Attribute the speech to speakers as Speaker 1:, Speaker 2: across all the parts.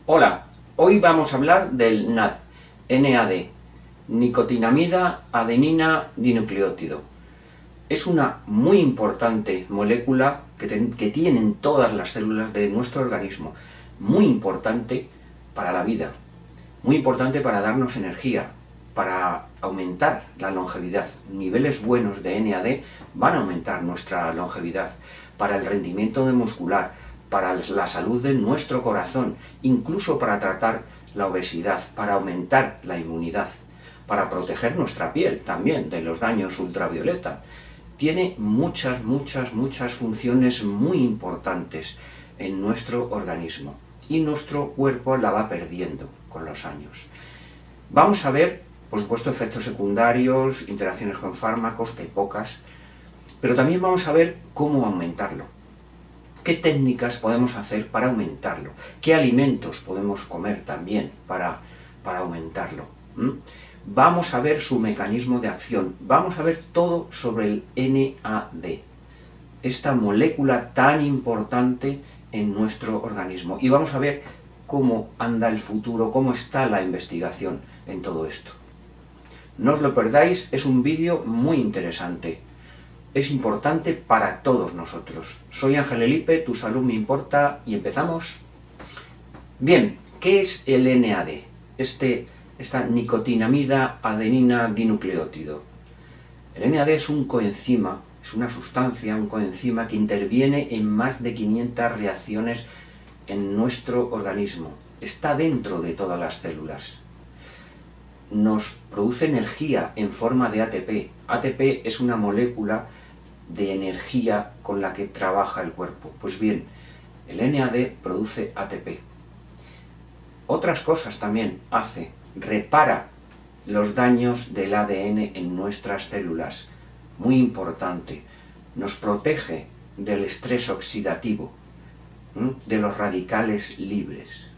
Speaker 1: Hola, hoy vamos a hablar del NAD, nicotinamida adenina dinucleótido. Es una muy importante molécula que tienen todas las células de nuestro organismo, muy importante para la vida, muy importante para darnos energía, para aumentar la longevidad. Niveles buenos de NAD van a aumentar nuestra longevidad, para el rendimiento muscular, para la salud de nuestro corazón, incluso para tratar la obesidad, para aumentar la inmunidad, para proteger nuestra piel también de los daños ultravioleta. Tiene muchas funciones muy importantes en nuestro organismo y nuestro cuerpo la va perdiendo con los años. Vamos a ver, por supuesto, efectos secundarios, interacciones con fármacos, que hay pocas, pero también vamos a ver cómo aumentarlo. ¿Qué técnicas podemos hacer para aumentarlo? ¿Qué alimentos podemos comer también para aumentarlo? Vamos a ver su mecanismo de acción. Vamos a ver todo sobre el NAD, esta molécula tan importante en nuestro organismo. Y vamos a ver cómo anda el futuro, cómo está la investigación en todo esto. No os lo perdáis, es un vídeo muy interesante. Es importante para todos nosotros. Soy Ángel Elipe, tu salud me importa, y empezamos. Bien, ¿qué es el NAD? Esta nicotinamida adenina dinucleótido. El NAD es un coenzima, es una sustancia, un coenzima que interviene en más de 500 reacciones en nuestro organismo. Está dentro de todas las células. Nos produce energía en forma de ATP. ATP es una molécula de energía con la que trabaja el cuerpo. Pues bien, el NAD produce ATP. Otras cosas también hace, repara los daños del ADN en nuestras células. Muy importante, nos protege del estrés oxidativo, de los radicales libres.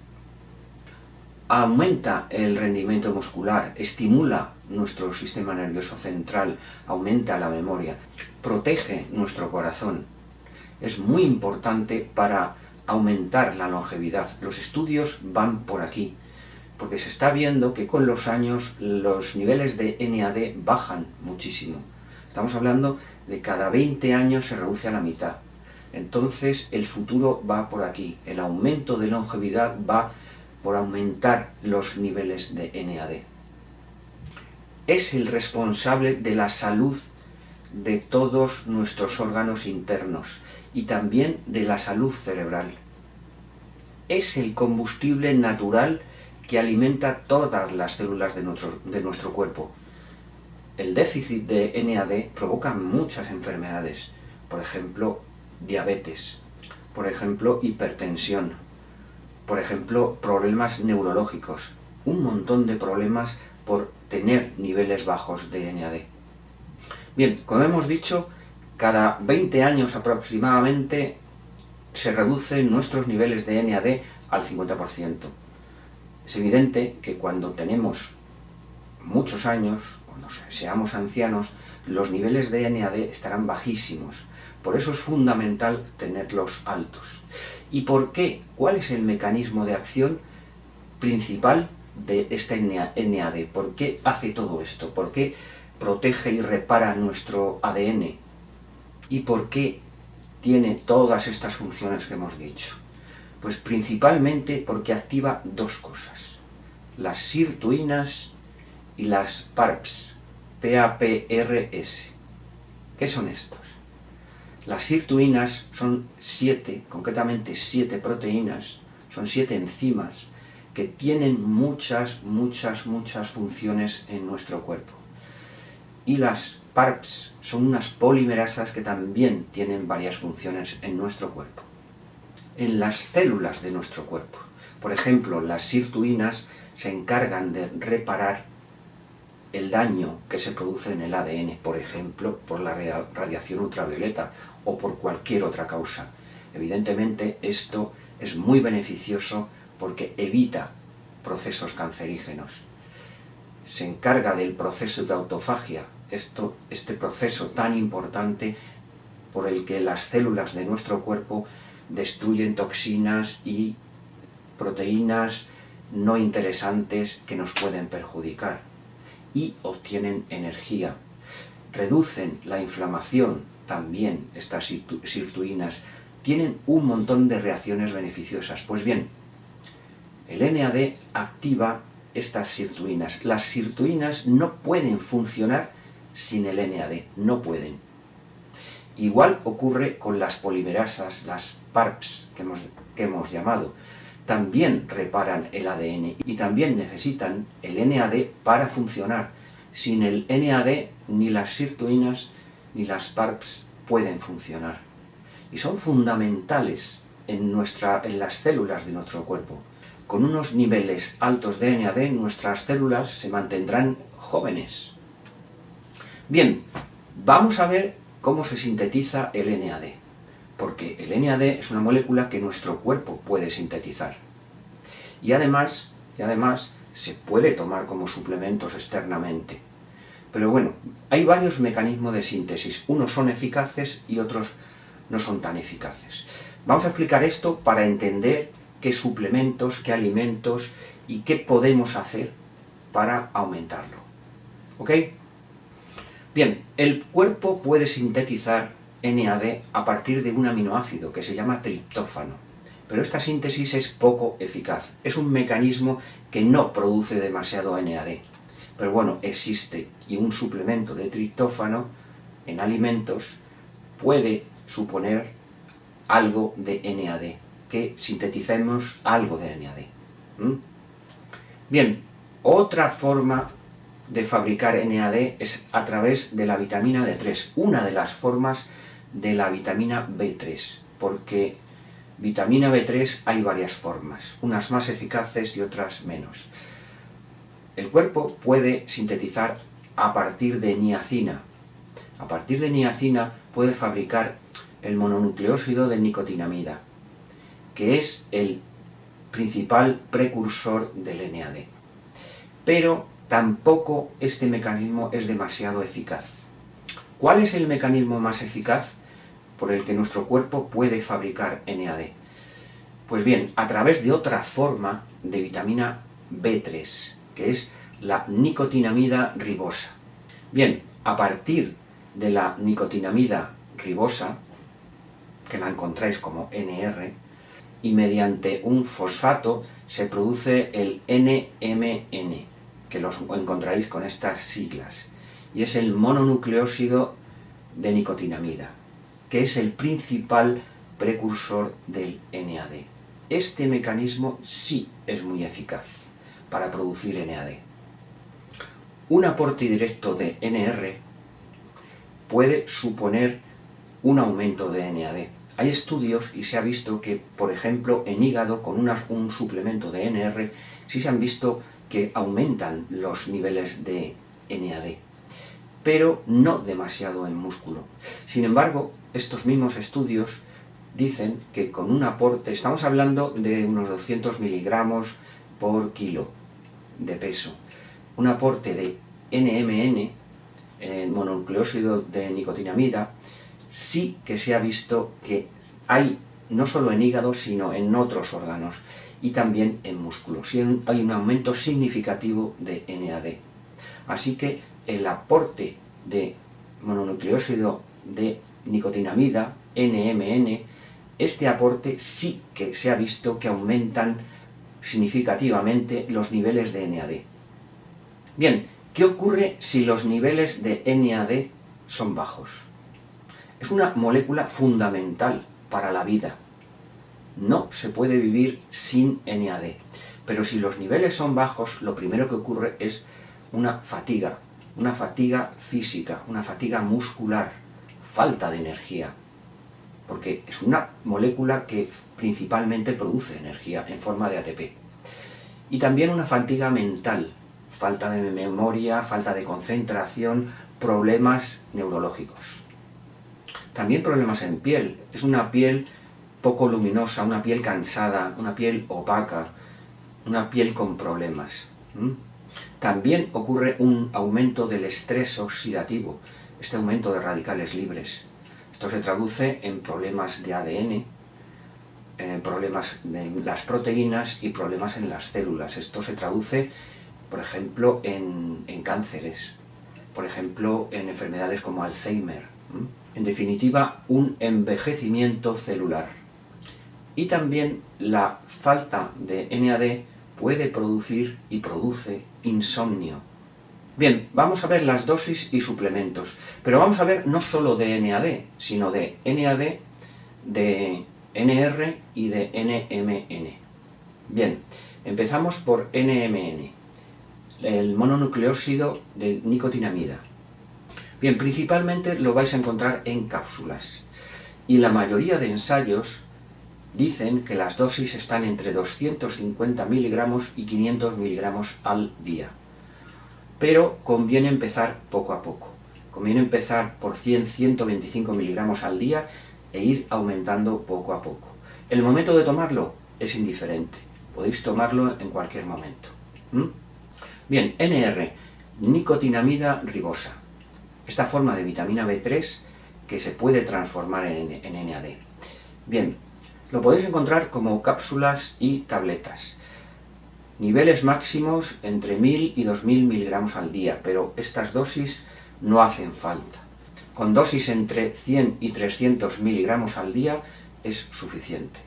Speaker 1: Aumenta el rendimiento muscular, estimula nuestro sistema nervioso central, aumenta la memoria, protege nuestro corazón. Es muy importante para aumentar la longevidad. Los estudios van por aquí, porque se está viendo que con los años los niveles de NAD bajan muchísimo. Estamos hablando de cada 20 años se reduce a la mitad. Entonces el futuro va por aquí. El aumento de longevidad va por aumentar los niveles de NAD. Es el responsable de la salud de todos nuestros órganos internos y también de la salud cerebral. Es el combustible natural que alimenta todas las células de nuestro cuerpo. El déficit de NAD provoca muchas enfermedades, por ejemplo, diabetes, por ejemplo, hipertensión, por ejemplo, problemas neurológicos, un montón de problemas por tener niveles bajos de NAD. Bien, como hemos dicho, cada 20 años aproximadamente se reducen nuestros niveles de NAD al 50%. Es evidente que cuando tenemos muchos años, cuando seamos ancianos, los niveles de NAD estarán bajísimos. Por eso es fundamental tenerlos altos. ¿Y por qué? ¿Cuál es el mecanismo de acción principal de este NAD? ¿Por qué hace todo esto? ¿Por qué protege y repara nuestro ADN? ¿Y por qué tiene todas estas funciones que hemos dicho? Pues principalmente porque activa dos cosas: las sirtuinas y las PARPs, PAPRS. ¿Qué son estos? Las sirtuinas son concretamente 7 proteínas, son 7 enzimas que tienen muchas funciones en nuestro cuerpo. Y las PARPs son unas polimerasas que también tienen varias funciones en nuestro cuerpo. En las células de nuestro cuerpo, por ejemplo, las sirtuinas se encargan de reparar el daño que se produce en el ADN, por ejemplo, por la radiación ultravioleta o por cualquier otra causa. Evidentemente, esto es muy beneficioso porque evita procesos cancerígenos. Se encarga del proceso de autofagia, este proceso tan importante por el que las células de nuestro cuerpo destruyen toxinas y proteínas no interesantes que nos pueden perjudicar y obtienen energía. Reducen la inflamación también estas sirtuinas. Tienen un montón de reacciones beneficiosas. Pues bien, el NAD activa estas sirtuinas. Las sirtuinas no pueden funcionar sin el NAD, no pueden. Igual ocurre con las polimerasas, las PARPs que hemos llamado. También reparan el ADN y también necesitan el NAD para funcionar. Sin el NAD ni las sirtuinas ni las PARPs pueden funcionar. Y son fundamentales en las células de nuestro cuerpo. Con unos niveles altos de NAD, nuestras células se mantendrán jóvenes. Bien, vamos a ver cómo se sintetiza el NAD, porque el NAD es una molécula que nuestro cuerpo puede sintetizar. Y además se puede tomar como suplementos externamente. Pero bueno, hay varios mecanismos de síntesis. Unos son eficaces y otros no son tan eficaces. Vamos a explicar esto para entender qué suplementos, qué alimentos y qué podemos hacer para aumentarlo. ¿Ok? Bien, el cuerpo puede sintetizar NAD a partir de un aminoácido que se llama triptófano, pero esta síntesis es poco eficaz. Es un mecanismo que no produce demasiado NAD, pero bueno, existe, y un suplemento de triptófano en alimentos puede suponer algo de NAD, que sinteticemos algo de NAD. Bien, otra forma de fabricar NAD es a través de la vitamina D3, una de las formas de la vitamina B3, porque vitamina B3 hay varias formas, unas más eficaces y otras menos. El cuerpo puede sintetizar a partir de niacina. A partir de niacina puede fabricar el mononucleósido de nicotinamida, que es el principal precursor del NAD. Pero tampoco este mecanismo es demasiado eficaz. ¿Cuál es el mecanismo más eficaz por el que nuestro cuerpo puede fabricar NAD? Pues bien, a través de otra forma de vitamina B3, que es la nicotinamida ribosa. Bien, a partir de la nicotinamida ribosa, que la encontráis como NR, y mediante un fosfato se produce el NMN, que los encontraréis con estas siglas, y es el mononucleósido de nicotinamida, que es el principal precursor del NAD. Este mecanismo sí es muy eficaz para producir NAD. Un aporte directo de NR puede suponer un aumento de NAD. Hay estudios y se ha visto que, por ejemplo, en hígado con un suplemento de NR sí se han visto que aumentan los niveles de NAD, pero no demasiado en músculo. Sin embargo, estos mismos estudios dicen que con un aporte, estamos hablando de unos 200 miligramos por kilo de peso, un aporte de NMN, mononucleósido de nicotinamida, sí que se ha visto que hay, no solo en hígado, sino en otros órganos y también en músculo. Sí hay un aumento significativo de NAD. Así que el aporte de mononucleósido de nicotinamida, NMN, este aporte sí que se ha visto que aumentan significativamente los niveles de NAD. Bien, ¿qué ocurre si los niveles de NAD son bajos? Es una molécula fundamental para la vida. No se puede vivir sin NAD. Pero si los niveles son bajos, lo primero que ocurre es una fatiga física, una fatiga muscular, falta de energía. Porque es una molécula que principalmente produce energía en forma de ATP. Y también una fatiga mental, falta de memoria, falta de concentración, problemas neurológicos. También problemas en piel. Es una piel poco luminosa, una piel cansada, una piel opaca, una piel con problemas. También ocurre un aumento del estrés oxidativo, este aumento de radicales libres. Esto se traduce en problemas de ADN, problemas en las proteínas y problemas en las células. Esto se traduce, por ejemplo, en cánceres, por ejemplo, en enfermedades como Alzheimer. En definitiva, un envejecimiento celular. Y también la falta de NAD puede producir y produce insomnio. Bien, vamos a ver las dosis y suplementos, pero vamos a ver no solo de NAD, sino de NAD, de NR y de NMN. Bien, empezamos por NMN, el mononucleósido de nicotinamida. Bien, principalmente lo vais a encontrar en cápsulas, y la mayoría de ensayos dicen que las dosis están entre 250 miligramos y 500 miligramos al día. Pero conviene empezar poco a poco. Conviene empezar por 100-125 miligramos al día e ir aumentando poco a poco. El momento de tomarlo es indiferente. Podéis tomarlo en cualquier momento. Bien, NR, nicotinamida ribosa. Esta forma de vitamina B3 que se puede transformar en NAD. Bien, lo podéis encontrar como cápsulas y tabletas. Niveles máximos entre 1000 y 2000 miligramos al día, pero estas dosis no hacen falta. Con dosis entre 100 y 300 miligramos al día es suficiente.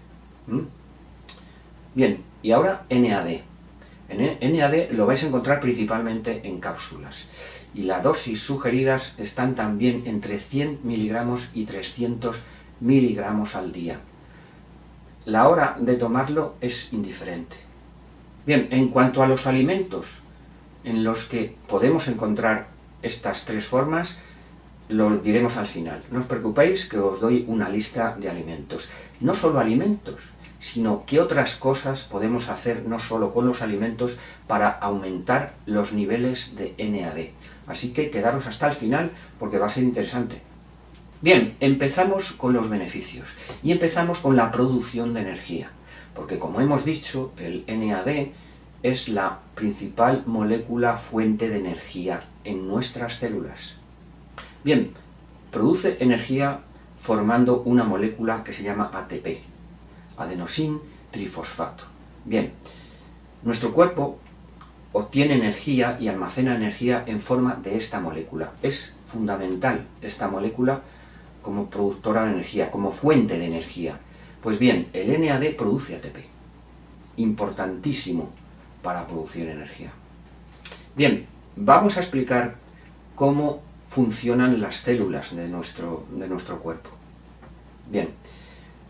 Speaker 1: Bien, y ahora NAD. NAD lo vais a encontrar principalmente en cápsulas, y las dosis sugeridas están también entre 100 miligramos y 300 miligramos al día. La hora de tomarlo es indiferente. Bien, en cuanto a los alimentos en los que podemos encontrar estas tres formas, lo diremos al final. No os preocupéis que os doy una lista de alimentos. No solo alimentos, sino qué otras cosas podemos hacer no solo con los alimentos para aumentar los niveles de NAD. Así que quedaros hasta el final porque va a ser interesante. Bien, empezamos con los beneficios y empezamos con la producción de energía, porque como hemos dicho, el NAD es la principal molécula fuente de energía en nuestras células. Bien, produce energía formando una molécula que se llama ATP, adenosin trifosfato. Bien, nuestro cuerpo obtiene energía y almacena energía en forma de esta molécula. Es fundamental esta molécula como productora de energía, como fuente de energía. Pues bien, el NAD produce ATP, importantísimo para producir energía. Bien, vamos a explicar cómo funcionan las células de nuestro cuerpo. Bien,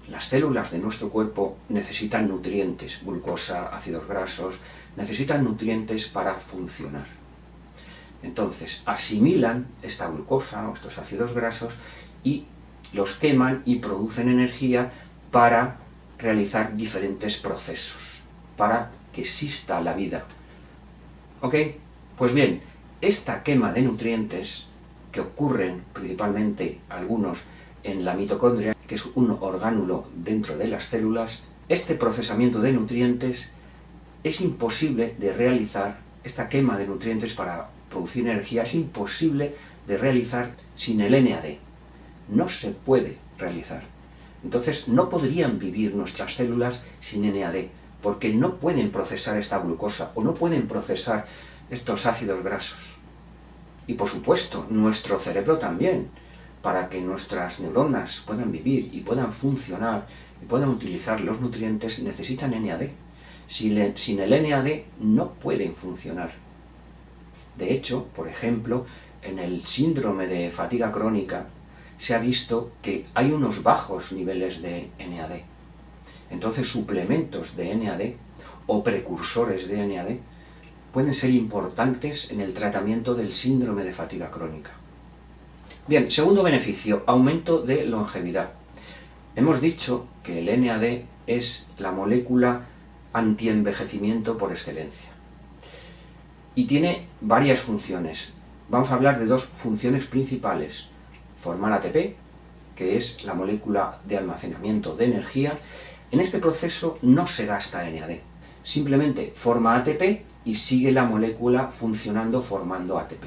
Speaker 1: las células de nuestro cuerpo necesitan nutrientes, glucosa, ácidos grasos, necesitan nutrientes para funcionar. Entonces, asimilan esta glucosa o estos ácidos grasos y los queman y producen energía para realizar diferentes procesos, para que exista la vida. ¿Ok? Pues bien, esta quema de nutrientes, que ocurren principalmente algunos en la mitocondria, que es un orgánulo dentro de las células, este procesamiento de nutrientes es imposible de realizar, esta quema de nutrientes para producir energía es imposible de realizar sin el NAD. No se puede realizar. Entonces no podrían vivir nuestras células sin NAD, porque no pueden procesar esta glucosa o no pueden procesar estos ácidos grasos. Y por supuesto, nuestro cerebro también, para que nuestras neuronas puedan vivir y puedan funcionar y puedan utilizar los nutrientes, necesitan NAD. Sin el NAD no pueden funcionar. De hecho, por ejemplo, en el síndrome de fatiga crónica se ha visto que hay unos bajos niveles de NAD. Entonces, suplementos de NAD o precursores de NAD pueden ser importantes en el tratamiento del síndrome de fatiga crónica. Bien, segundo beneficio, aumento de longevidad. Hemos dicho que el NAD es la molécula antienvejecimiento por excelencia. Y tiene varias funciones. Vamos a hablar de dos funciones principales. Formar ATP, que es la molécula de almacenamiento de energía. En este proceso no se gasta NAD. Simplemente forma ATP y sigue la molécula funcionando formando ATP.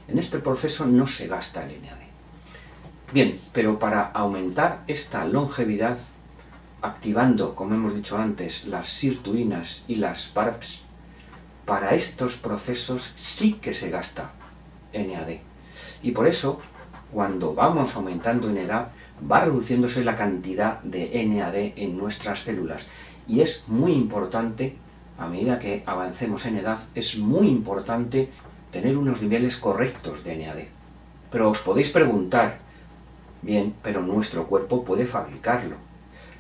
Speaker 1: En este proceso no se gasta el NAD. Bien, pero para aumentar esta longevidad activando, como hemos dicho antes, las sirtuinas y las PARPs, para estos procesos sí que se gasta NAD. Y por eso, cuando vamos aumentando en edad, va reduciéndose la cantidad de NAD en nuestras células. Y es muy importante, a medida que avancemos en edad, es muy importante tener unos niveles correctos de NAD. Pero os podéis preguntar, bien, pero nuestro cuerpo puede fabricarlo.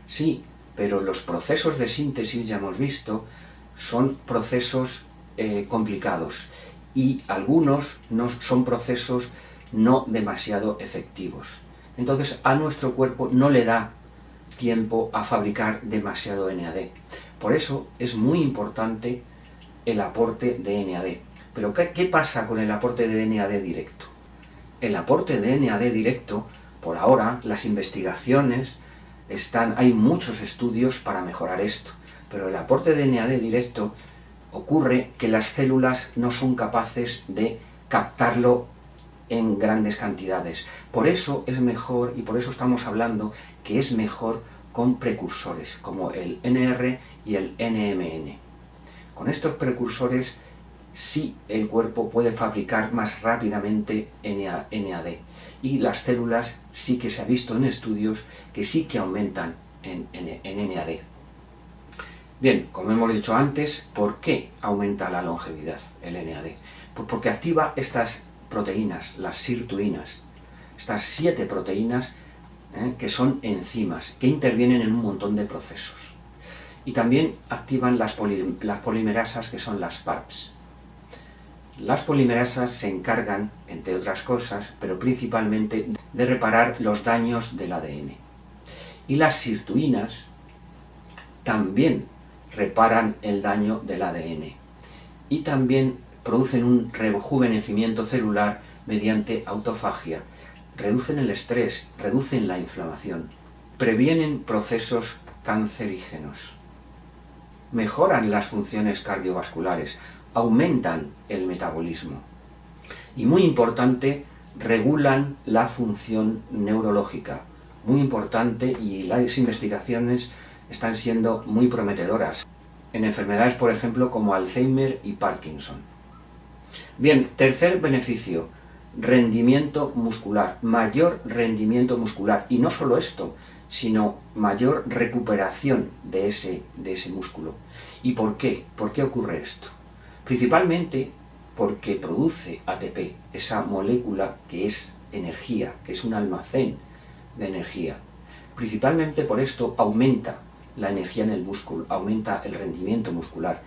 Speaker 1: Sí, pero los procesos de síntesis, ya hemos visto, son procesos complicados y algunos no son procesos no demasiado efectivos. Entonces a nuestro cuerpo no le da tiempo a fabricar demasiado NAD. Por eso es muy importante el aporte de NAD. Pero ¿qué pasa con el aporte de NAD directo? El aporte de NAD directo, por ahora, las investigaciones hay muchos estudios para mejorar esto, pero el aporte de NAD directo ocurre que las células no son capaces de captarlo en grandes cantidades. Por eso es mejor, y por eso estamos hablando, que es mejor con precursores, como el NR y el NMN. Con estos precursores sí el cuerpo puede fabricar más rápidamente NAD. Y las células sí que se ha visto en estudios que sí que aumentan en NAD. Bien, como hemos dicho antes, ¿por qué aumenta la longevidad el NAD? Pues porque activa estas proteínas, las sirtuinas, estas 7 proteínas que son enzimas, que intervienen en un montón de procesos. Y también activan las polimerasas, que son las PARPs. Las polimerasas se encargan, entre otras cosas, pero principalmente de reparar los daños del ADN. Y las sirtuinas también reparan el daño del ADN. Y también producen un rejuvenecimiento celular mediante autofagia. Reducen el estrés, reducen la inflamación. Previenen procesos cancerígenos. Mejoran las funciones cardiovasculares, aumentan el metabolismo. Y muy importante, regulan la función neurológica. Muy importante, y las investigaciones están siendo muy prometedoras en enfermedades, por ejemplo, como Alzheimer y Parkinson. Bien, tercer beneficio, rendimiento muscular, mayor rendimiento muscular. Y no solo esto, sino mayor recuperación de ese músculo. ¿Y por qué? ¿Por qué ocurre esto? Principalmente porque produce ATP, esa molécula que es energía, que es un almacén de energía. Principalmente por esto aumenta la energía en el músculo, aumenta el rendimiento muscular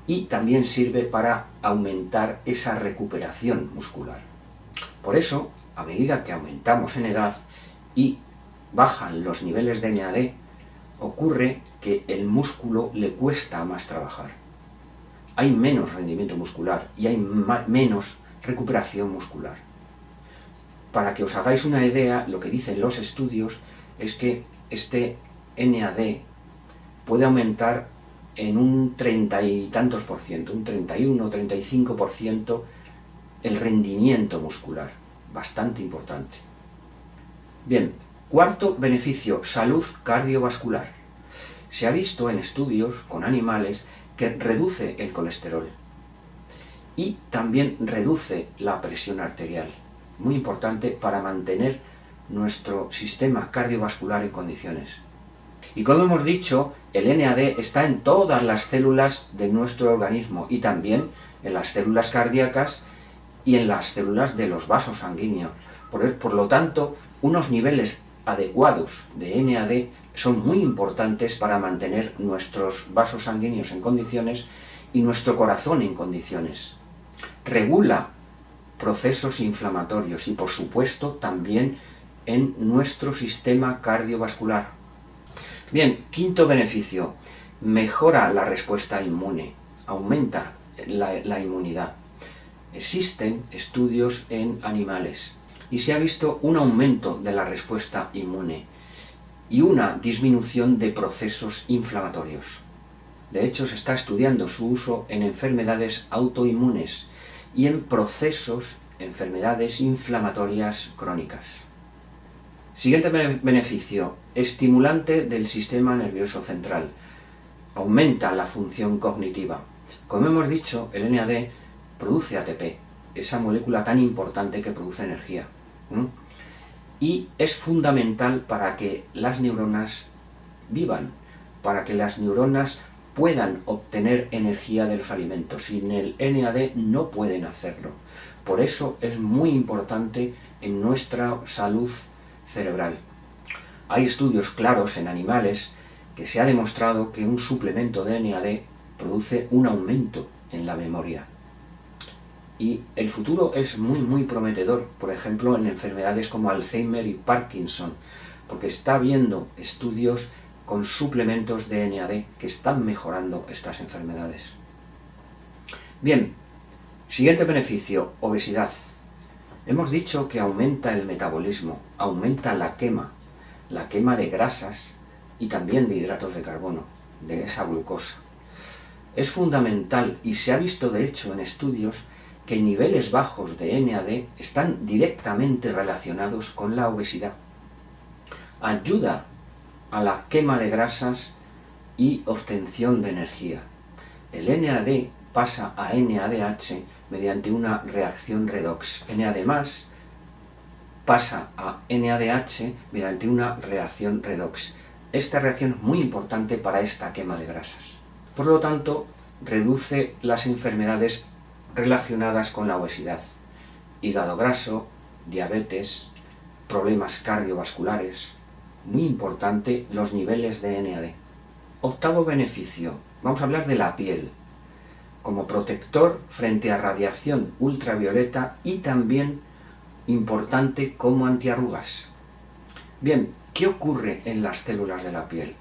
Speaker 1: y también sirve para aumentar esa recuperación muscular. Por eso, a medida que aumentamos en edad y bajan los niveles de NAD, ocurre que el músculo le cuesta más trabajar. Hay menos rendimiento muscular y hay menos recuperación muscular. Para que os hagáis una idea, lo que dicen los estudios es que este NAD puede aumentar en un 30 y tantos por ciento, un 31 o 35% el rendimiento muscular. Bastante importante. Bien, cuarto beneficio, salud cardiovascular. Se ha visto en estudios con animales que reduce el colesterol y también reduce la presión arterial. Muy importante para mantener nuestro sistema cardiovascular en condiciones. Y como hemos dicho, el NAD está en todas las células de nuestro organismo y también en las células cardíacas y en las células de los vasos sanguíneos. Por lo tanto, unos niveles adecuados de NAD son muy importantes para mantener nuestros vasos sanguíneos en condiciones y nuestro corazón en condiciones. Regula procesos inflamatorios y, por supuesto, también en nuestro sistema cardiovascular. Bien, quinto beneficio, mejora la respuesta inmune, aumenta la inmunidad. Existen estudios en animales y se ha visto un aumento de la respuesta inmune y una disminución de procesos inflamatorios. De hecho, se está estudiando su uso en enfermedades autoinmunes y en enfermedades inflamatorias crónicas. Siguiente beneficio, estimulante del sistema nervioso central. Aumenta la función cognitiva. Como hemos dicho, el NAD produce ATP, esa molécula tan importante que produce energía. Y es fundamental para que las neuronas vivan, para que las neuronas puedan obtener energía de los alimentos. Sin el NAD no pueden hacerlo. Por eso es muy importante en nuestra salud cerebral. Hay estudios claros en animales que se ha demostrado que un suplemento de NAD produce un aumento en la memoria. Y el futuro es muy prometedor, por ejemplo, en enfermedades como Alzheimer y Parkinson, porque está habiendo estudios con suplementos de NAD que están mejorando estas enfermedades. Bien, siguiente beneficio, obesidad. Hemos dicho que aumenta el metabolismo, aumenta la quema de grasas y también de hidratos de carbono, de esa glucosa. Es fundamental y se ha visto de hecho en estudios que niveles bajos de NAD están directamente relacionados con la obesidad. Ayuda a la quema de grasas y obtención de energía. El NAD pasa a NADH mediante una reacción redox. NAD+ pasa a NADH mediante una reacción redox. Esta reacción es muy importante para esta quema de grasas. Por lo tanto, reduce las enfermedades relacionadas con la obesidad. Hígado graso, diabetes, problemas cardiovasculares. Muy importante los niveles de NAD. Octavo beneficio. Vamos a hablar de la piel. Como protector frente a radiación ultravioleta y también importante como antiarrugas. Bien, ¿qué ocurre en las células de la piel?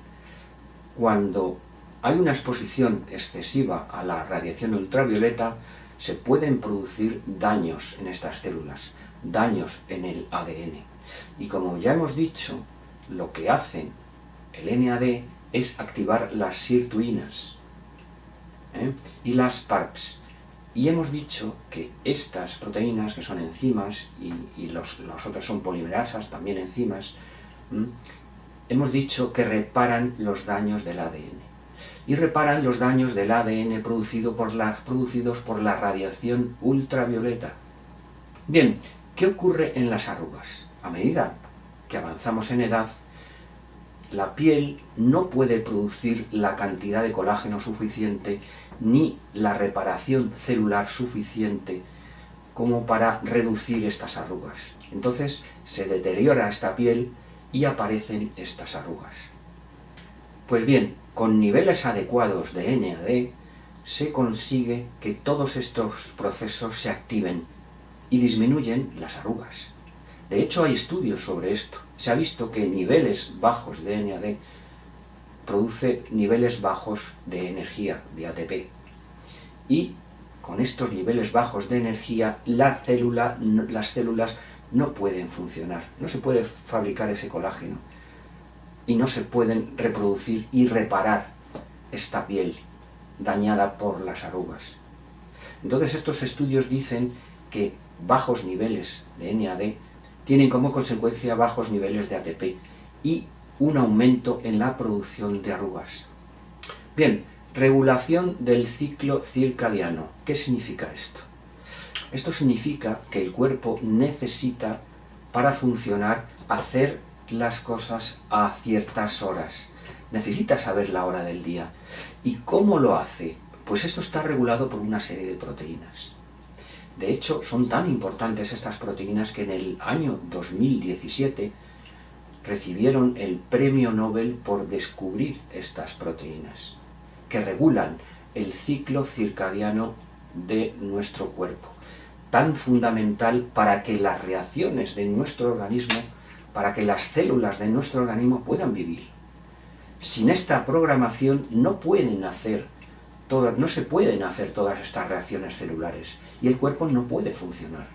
Speaker 1: Cuando hay una exposición excesiva a la radiación ultravioleta, se pueden producir daños en estas células, daños en el ADN. Y como ya hemos dicho, lo que hacen el NAD es activar las sirtuinas y las PARPs. Y hemos dicho que estas proteínas, que son enzimas, y las otras son polimerasas, también enzimas, hemos dicho que reparan los daños del ADN. Y reparan los daños del ADN producidos por la radiación ultravioleta. Bien, ¿qué ocurre en las arrugas? A medida que avanzamos en edad, la piel no puede producir la cantidad de colágeno suficiente ni la reparación celular suficiente como para reducir estas arrugas. Entonces se deteriora esta piel y aparecen estas arrugas. Pues bien, con niveles adecuados de NAD se consigue que todos estos procesos se activen y disminuyen las arrugas. De hecho, hay estudios sobre esto. Se ha visto que niveles bajos de NAD produce niveles bajos de energía, de ATP. Y con estos niveles bajos de energía, las células no pueden funcionar. No se puede fabricar ese colágeno. Y no se pueden reproducir y reparar esta piel dañada por las arrugas. Entonces estos estudios dicen que bajos niveles de NAD tienen como consecuencia bajos niveles de ATP y un aumento en la producción de arrugas. Bien, regulación del ciclo circadiano. ¿Qué significa esto? Esto significa que el cuerpo necesita, para funcionar, hacer las cosas a ciertas horas. Necesita saber la hora del día. ¿Y cómo lo hace? Pues esto está regulado por una serie de proteínas. De hecho, son tan importantes estas proteínas que en el año 2017 recibieron el Premio Nobel por descubrir estas proteínas, que regulan el ciclo circadiano de nuestro cuerpo, tan fundamental para que las reacciones de nuestro organismo, para que las células de nuestro organismo puedan vivir. Sin esta programación no se pueden hacer todas estas reacciones celulares y el cuerpo no puede funcionar.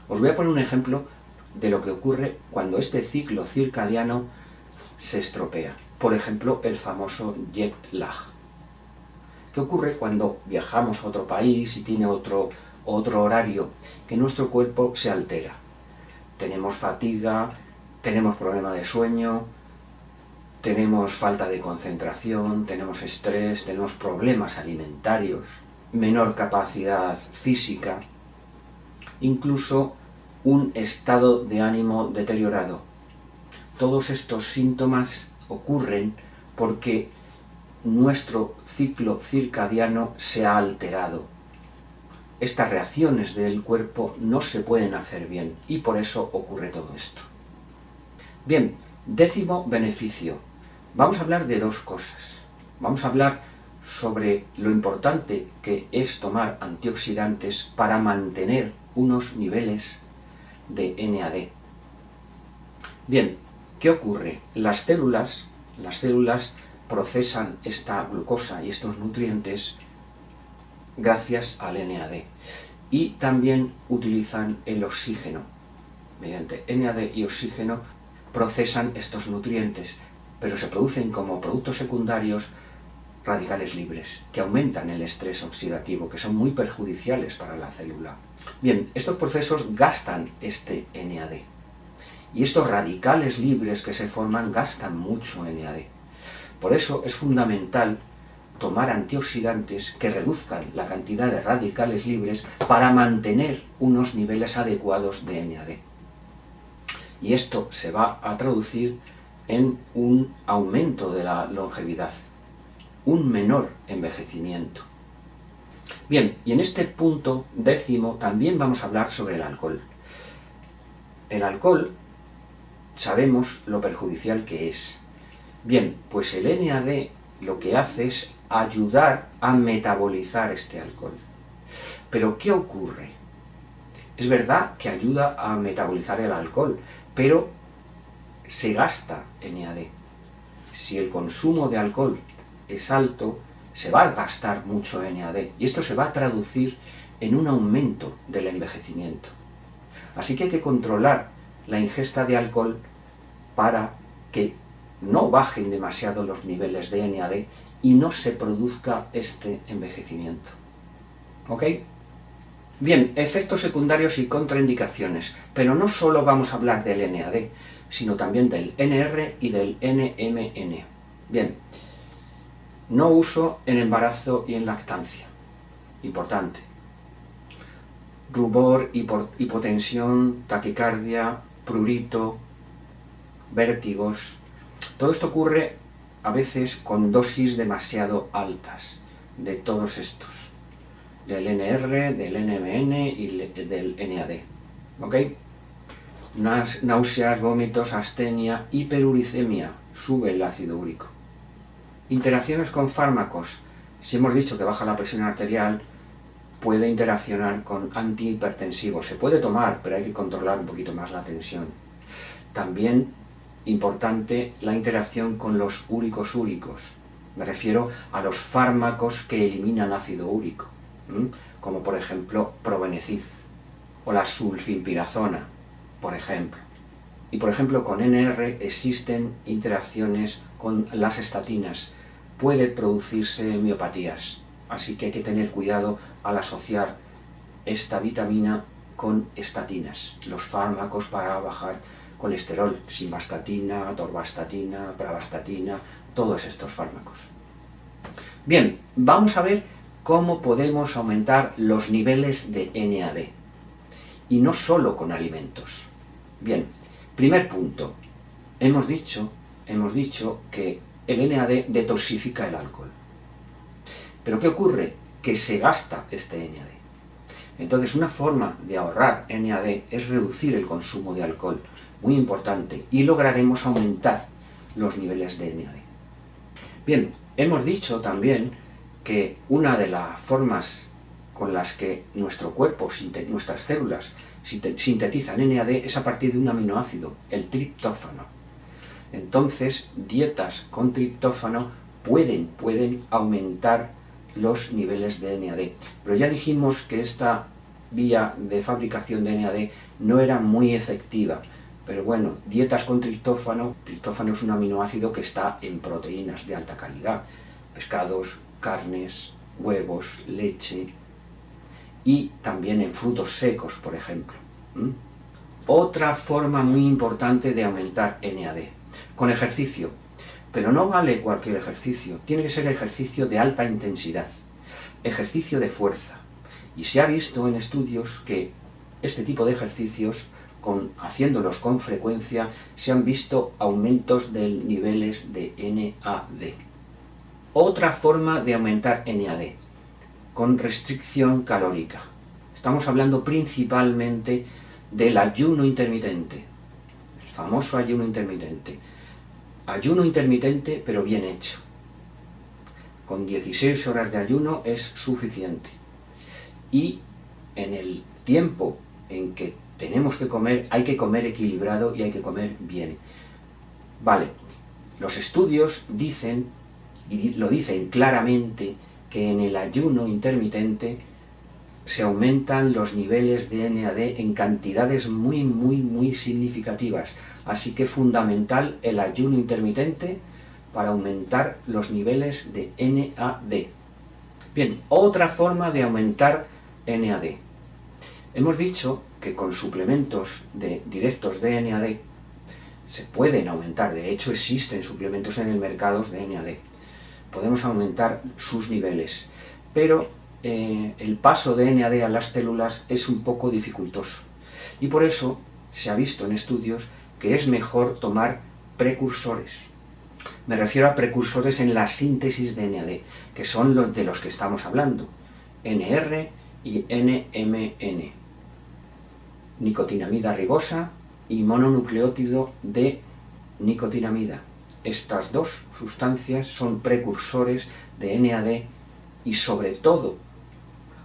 Speaker 1: Os voy a poner un ejemplo de lo que ocurre cuando este ciclo circadiano se estropea. Por ejemplo, el famoso jet lag. ¿Qué ocurre cuando viajamos a otro país y tiene otro horario? Que nuestro cuerpo se altera. Tenemos fatiga, tenemos problema de sueño, tenemos falta de concentración, tenemos estrés, tenemos problemas alimentarios, menor capacidad física, incluso un estado de ánimo deteriorado. Todos estos síntomas ocurren porque nuestro ciclo circadiano se ha alterado. Estas reacciones del cuerpo no se pueden hacer bien y por eso ocurre todo esto. Bien, 10º beneficio. Vamos a hablar de dos cosas. Vamos a hablar sobre lo importante que es tomar antioxidantes para mantener unos niveles de NAD. Bien, ¿qué ocurre? Las células procesan esta glucosa y estos nutrientes gracias al NAD y también utilizan el oxígeno. Mediante NAD y oxígeno procesan estos nutrientes, pero se producen como productos secundarios radicales libres, que aumentan el estrés oxidativo, que son muy perjudiciales para la célula. Bien, estos procesos gastan este NAD, y estos radicales libres que se forman gastan mucho NAD. Por eso es fundamental tomar antioxidantes que reduzcan la cantidad de radicales libres para mantener unos niveles adecuados de NAD. Y esto se va a traducir en un aumento de la longevidad, un menor envejecimiento. Bien, y en este punto 10º también vamos a hablar sobre el alcohol. El alcohol sabemos lo perjudicial que es. Bien, pues el NAD lo que hace es ayudar a metabolizar este alcohol. Pero ¿qué ocurre? Es verdad que ayuda a metabolizar el alcohol, pero se gasta NAD. Si el consumo de alcohol es alto, se va a gastar mucho NAD y esto se va a traducir en un aumento del envejecimiento. Así que hay que controlar la ingesta de alcohol para que no bajen demasiado los niveles de NAD y no se produzca este envejecimiento. ¿Ok? Bien, efectos secundarios y contraindicaciones, pero no solo vamos a hablar del NAD, sino también del NR y del NMN. Bien, no uso en embarazo y en lactancia, importante. Rubor, hipotensión, taquicardia, prurito, vértigos. Todo esto ocurre a veces con dosis demasiado altas de todos estos, del NR, del NMN y del NAD. ¿Ok? Náuseas, vómitos, astenia, hiperuricemia, sube el ácido úrico. Interacciones con fármacos. Si hemos dicho que baja la presión arterial, puede interaccionar con antihipertensivos. Se puede tomar, pero hay que controlar un poquito más la tensión. También importante la interacción con los úricos. Me refiero a los fármacos que eliminan ácido úrico, como por ejemplo Probenecid o la sulfimpirazona, por ejemplo. Y por ejemplo con NR existen interacciones con las estatinas. Puede producirse miopatías, así que hay que tener cuidado al asociar esta vitamina con estatinas, los fármacos para bajar colesterol, simvastatina, atorvastatina, pravastatina, todos estos fármacos. Bien, vamos a ver cómo podemos aumentar los niveles de NAD, y no solo con alimentos. Bien, primer punto, hemos dicho que el NAD detoxifica el alcohol. ¿Pero qué ocurre? Que se gasta este NAD. Entonces, una forma de ahorrar NAD es reducir el consumo de alcohol, muy importante, y lograremos aumentar los niveles de NAD. Bien, hemos dicho también que una de las formas con las que nuestro cuerpo, nuestras células, sintetizan NAD es a partir de un aminoácido, el triptófano. Entonces, dietas con triptófano pueden aumentar los niveles de NAD. Pero ya dijimos que esta vía de fabricación de NAD no era muy efectiva. Pero bueno, dietas con triptófano es un aminoácido que está en proteínas de alta calidad, pescados, carnes, huevos, leche, y también en frutos secos, por ejemplo. Otra forma muy importante de aumentar NAD, con ejercicio. Pero no vale cualquier ejercicio, tiene que ser ejercicio de alta intensidad, ejercicio de fuerza. Y se ha visto en estudios que este tipo de ejercicios, haciéndolos con frecuencia, se han visto aumentos de niveles de NAD. Otra forma de aumentar NAD, con restricción calórica. Estamos hablando principalmente del ayuno intermitente, el famoso ayuno intermitente. Ayuno intermitente, pero bien hecho. Con 16 horas de ayuno es suficiente. Y en el tiempo en que tenemos que comer, hay que comer equilibrado y hay que comer bien. Vale, los estudios dicen, y lo dicen claramente, que en el ayuno intermitente se aumentan los niveles de NAD en cantidades muy significativas. Así que es fundamental el ayuno intermitente para aumentar los niveles de NAD. Bien, otra forma de aumentar NAD. Hemos dicho que con suplementos directos de NAD se pueden aumentar, de hecho existen suplementos en el mercado de NAD. Podemos aumentar sus niveles, pero el paso de NAD a las células es un poco dificultoso. Y por eso se ha visto en estudios que es mejor tomar precursores. Me refiero a precursores en la síntesis de NAD, que son los de los que estamos hablando, NR y NMN, nicotinamida ribosa y mononucleótido de nicotinamida. Estas dos sustancias son precursores de NAD y sobre todo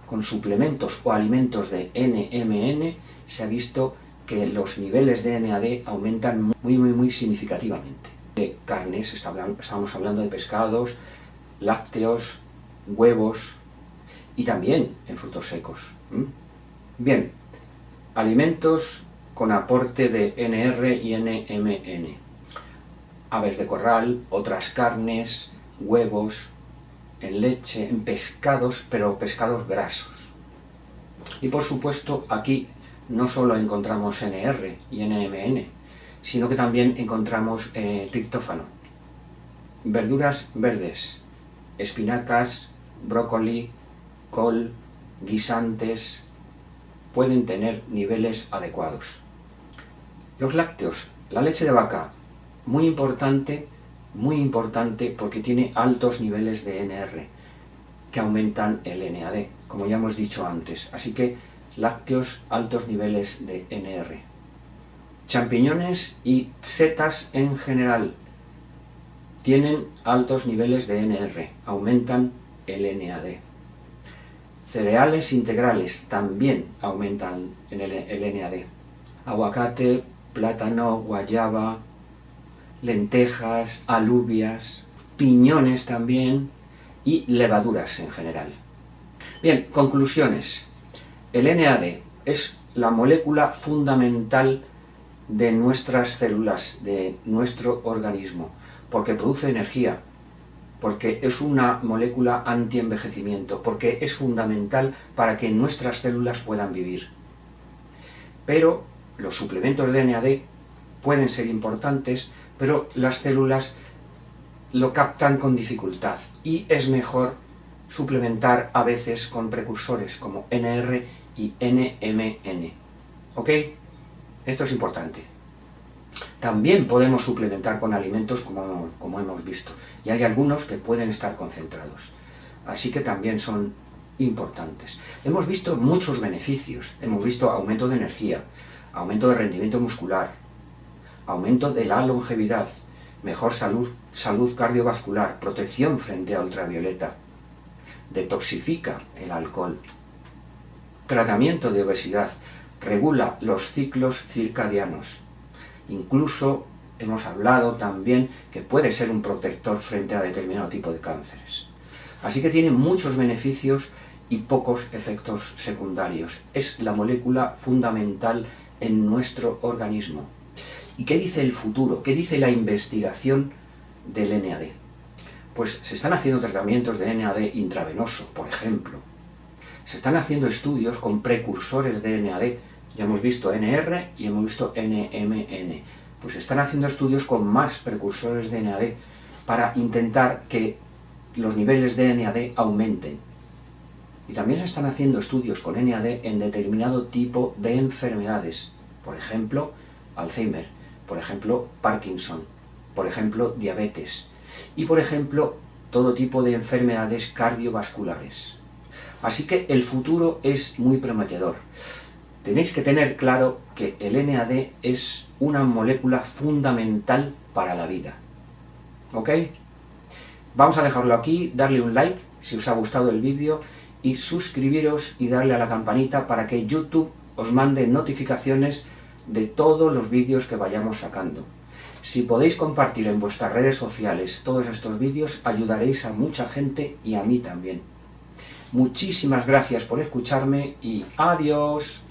Speaker 1: con suplementos o alimentos de NMN se ha visto que los niveles de NAD aumentan muy significativamente. De carnes, estamos hablando de pescados, lácteos, huevos y también en frutos secos. Bien, alimentos con aporte de NR y NMN. Aves de corral, otras carnes, huevos, en leche, en pescados, pero pescados grasos. Y por supuesto aquí no solo encontramos NR y NMN, sino que también encontramos triptófano. Verduras verdes, espinacas, brócoli, col, guisantes, pueden tener niveles adecuados. Los lácteos, la leche de vaca, muy importante porque tiene altos niveles de NR que aumentan el NAD, como ya hemos dicho antes. Así que lácteos, altos niveles de NR. Champiñones y setas en general tienen altos niveles de NR, aumentan el NAD. Cereales integrales también aumentan el NAD. Aguacate, plátano, guayaba, lentejas, alubias, piñones también y levaduras en general. Bien, conclusiones. El NAD es la molécula fundamental de nuestras células, de nuestro organismo, porque produce energía, porque es una molécula anti-envejecimiento, porque es fundamental para que nuestras células puedan vivir. Pero los suplementos de NAD pueden ser importantes, pero las células lo captan con dificultad y es mejor suplementar a veces con precursores como NR y NMN. ¿Ok? Esto es importante. También podemos suplementar con alimentos como hemos visto, y hay algunos que pueden estar concentrados, así que también son importantes. Hemos visto muchos beneficios, hemos visto aumento de energía, aumento de rendimiento muscular, aumento de la longevidad, mejor salud cardiovascular, protección frente a ultravioleta, detoxifica el alcohol, tratamiento de obesidad, regula los ciclos circadianos. Incluso hemos hablado también que puede ser un protector frente a determinado tipo de cánceres. Así que tiene muchos beneficios y pocos efectos secundarios. Es la molécula fundamental en nuestro organismo. ¿Y qué dice el futuro? ¿Qué dice la investigación del NAD? Pues se están haciendo tratamientos de NAD intravenoso, por ejemplo. Se están haciendo estudios con precursores de NAD Ya hemos visto NR y hemos visto NMN. Pues están haciendo estudios con más precursores de NAD para intentar que los niveles de NAD aumenten. Y también se están haciendo estudios con NAD en determinado tipo de enfermedades. Por ejemplo, Alzheimer, por ejemplo, Parkinson, por ejemplo, diabetes y, por ejemplo, todo tipo de enfermedades cardiovasculares. Así que el futuro es muy prometedor. Tenéis que tener claro que el NAD es una molécula fundamental para la vida. ¿Ok? Vamos a dejarlo aquí, darle un like si os ha gustado el vídeo y suscribiros y darle a la campanita para que YouTube os mande notificaciones de todos los vídeos que vayamos sacando. Si podéis compartir en vuestras redes sociales todos estos vídeos, ayudaréis a mucha gente y a mí también. Muchísimas gracias por escucharme y adiós.